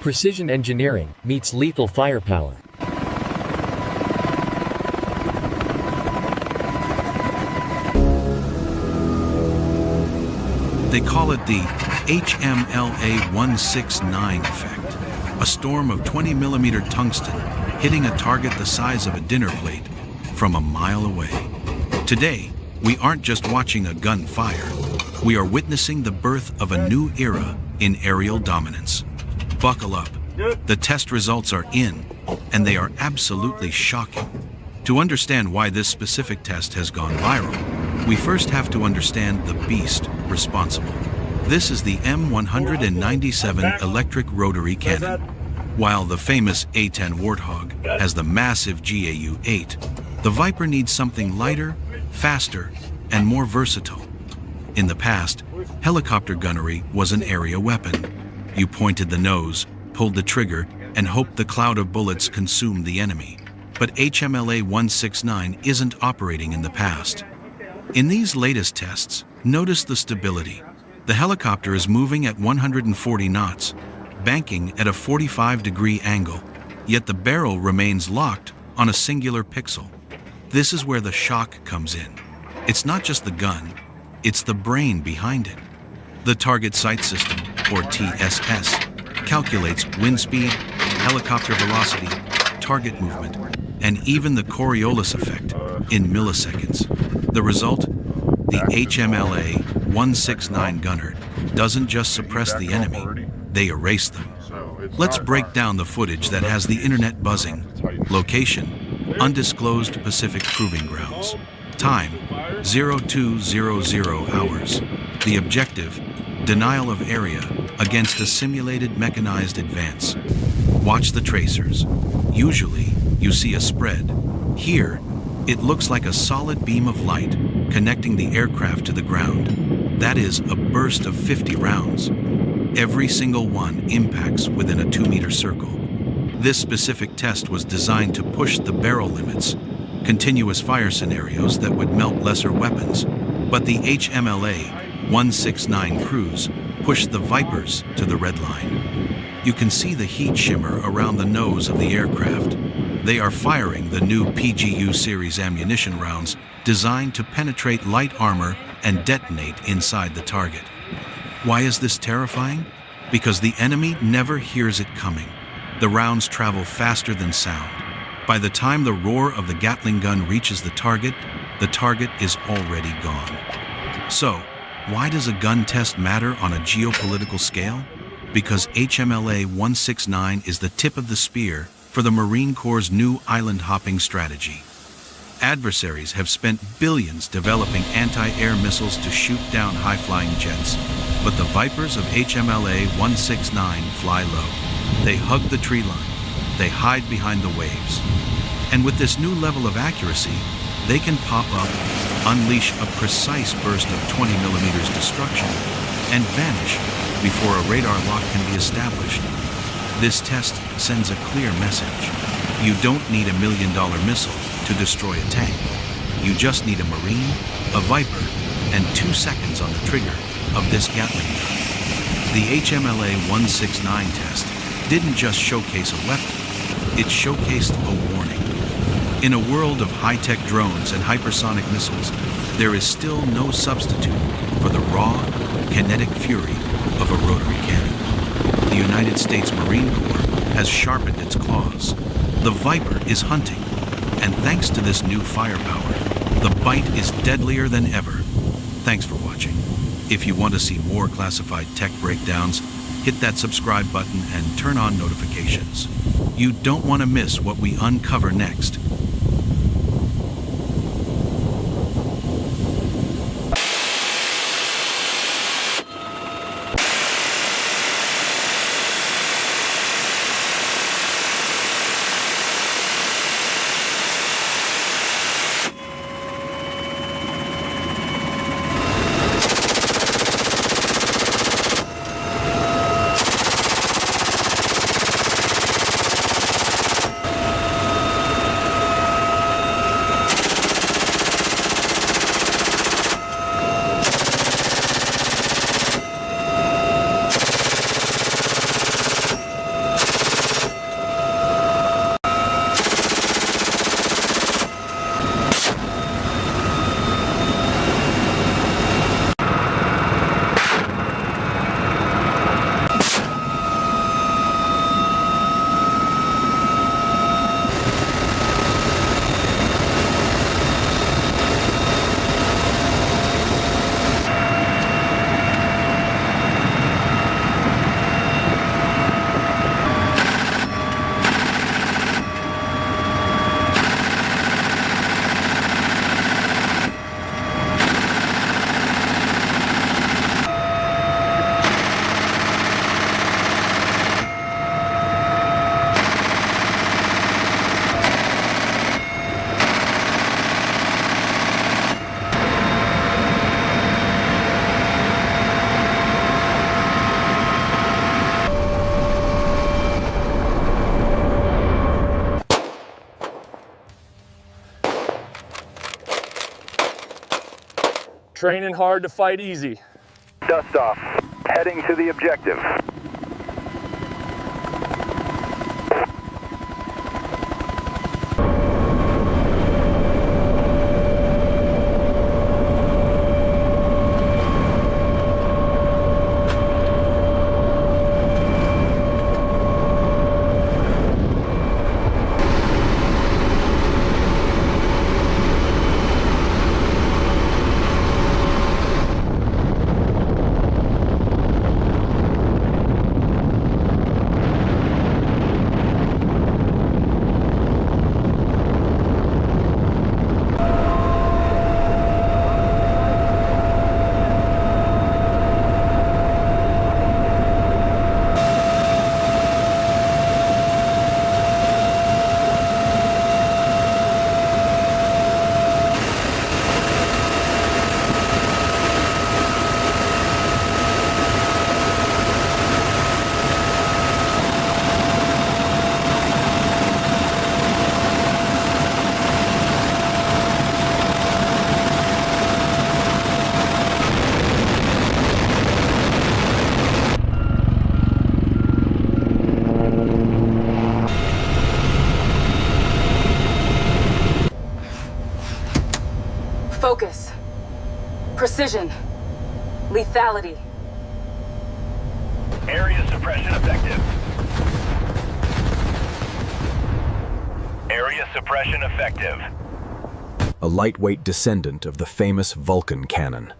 Precision engineering meets lethal firepower. They call it the HMLA-169 effect, a storm of 20mm tungsten hitting a target the size of a dinner plate from a mile away. Today, we aren't just watching a gun fire, we are witnessing the birth of a new era in aerial dominance. Buckle up. The test results are in, and they are absolutely shocking. To understand why this specific test has gone viral, we first have to understand the beast responsible. This is the M197 electric rotary cannon. While the famous A-10 Warthog has the massive GAU-8, the Viper needs something lighter, faster, and more versatile. In the past, helicopter gunnery was an area weapon. You pointed the nose, pulled the trigger, and hoped the cloud of bullets consumed the enemy. But HMLA-169 isn't operating in the past. In these latest tests, notice the stability. The helicopter is moving at 140 knots, banking at a 45-degree angle, yet the barrel remains locked on a singular pixel. This is where the shock comes in. It's not just the gun, it's the brain behind it. The Target Sight System, or TSS, calculates wind speed, helicopter velocity, target movement, and even the Coriolis effect in milliseconds. The result? The HMLA-169 gunner doesn't just suppress the enemy, they erase them. Let's break down the footage that has the internet buzzing. Location: undisclosed Pacific Proving Grounds. Time: 0200 hours. The objective: denial of area against a simulated mechanized advance. Watch the tracers. Usually, you see a spread. Here, it looks like a solid beam of light connecting the aircraft to the ground. That is a burst of 50 rounds. Every single one impacts within a 2-meter circle. This specific test was designed to push the barrel limits, continuous fire scenarios that would melt lesser weapons, but the HMLA-169 crews pushed the Vipers to the red line. You can see the heat shimmer around the nose of the aircraft. They are firing the new PGU series ammunition rounds designed to penetrate light armor and detonate inside the target. Why is this terrifying? Because the enemy never hears it coming. The rounds travel faster than sound. By the time the roar of the Gatling gun reaches the target is already gone. So, why does a gun test matter on a geopolitical scale? Because HMLA-169 is the tip of the spear for the Marine Corps' new island-hopping strategy. Adversaries have spent billions developing anti-air missiles to shoot down high-flying jets, but the Vipers of HMLA-169 fly low. They hug the tree line, they hide behind the waves. And with this new level of accuracy, they can pop up, unleash a precise burst of 20mm destruction, and vanish before a radar lock can be established. This test sends a clear message. You don't need $1 million missile to destroy a tank. You just need a Marine, a Viper, and 2 seconds on the trigger of this Gatling gun. The HMLA-169 test didn't just showcase a weapon, it showcased a warning. In a world of high-tech drones and hypersonic missiles, there is still no substitute for the raw, kinetic fury of a rotary cannon. The United States Marine Corps has sharpened its claws. The Viper is hunting, and thanks to this new firepower, the bite is deadlier than ever. Thanks for watching. If you want to see more classified tech breakdowns, hit that subscribe button and turn on notifications. You don't want to miss what we uncover next. Training hard to fight easy. Dust off. Heading to the objective. Focus. Precision. Lethality. Area suppression effective. Area suppression effective. A lightweight descendant of the famous Vulcan cannon.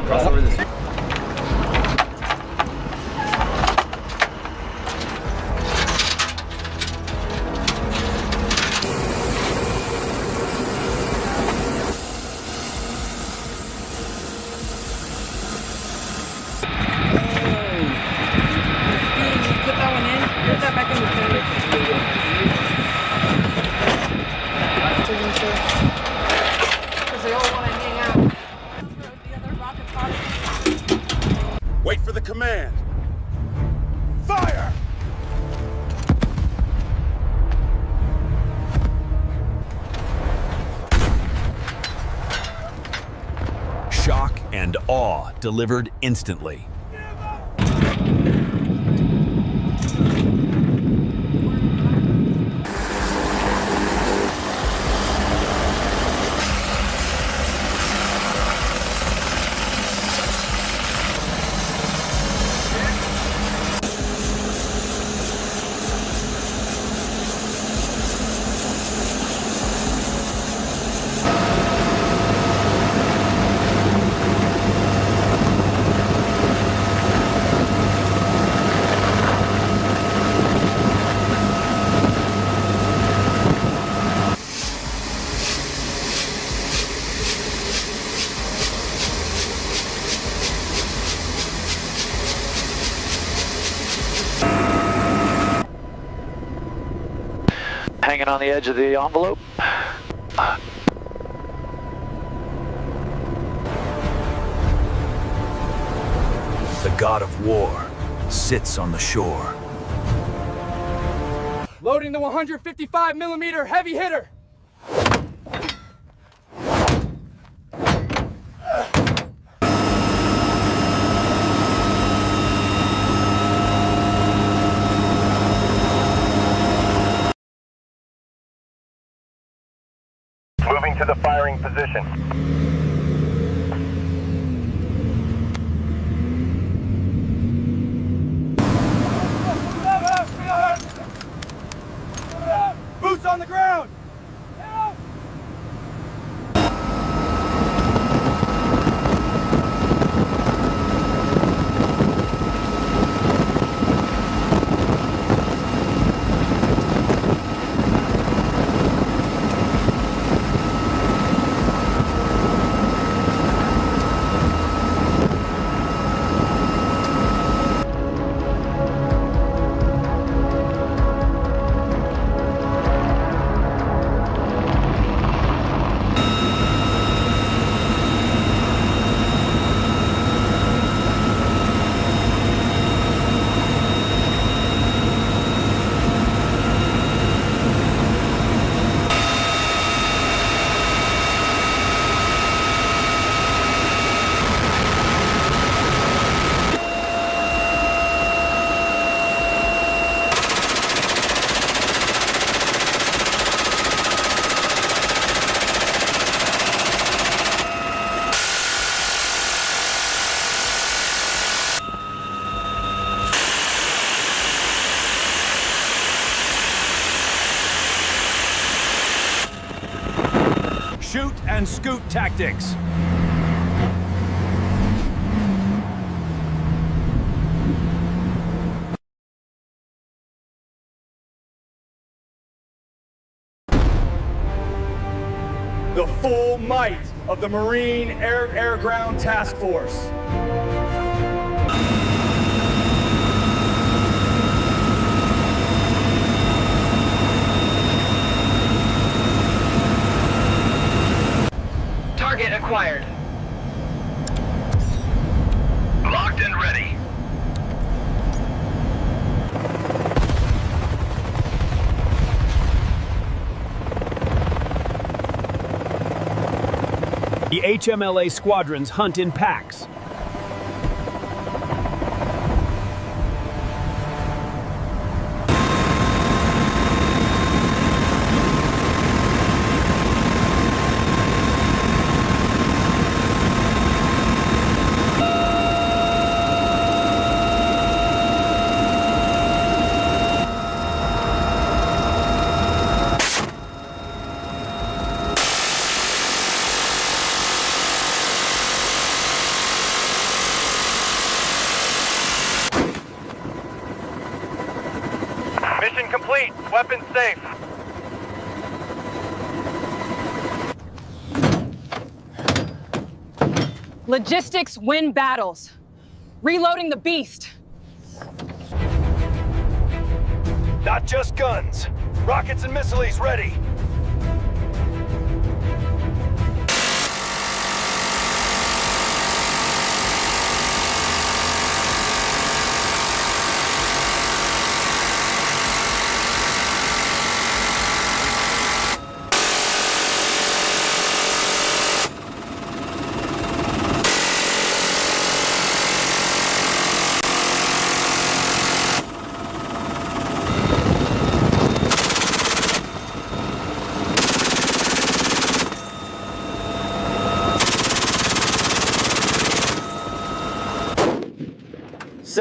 Crossover this. Wait for the command. Fire! Shock and awe delivered instantly. hanging on the edge of the envelope. The god of war sits on the shore. Loading the 155mm heavy hitter. Moving to the firing position. Boots on the ground. Shoot and scoot tactics. The full might of the Marine Air-Ground Task Force. Target acquired. Locked and ready. The HMLA squadrons hunt in packs. Mission complete. Weapons safe. Logistics win battles. Reloading the beast. Not just guns. Rockets and missiles ready.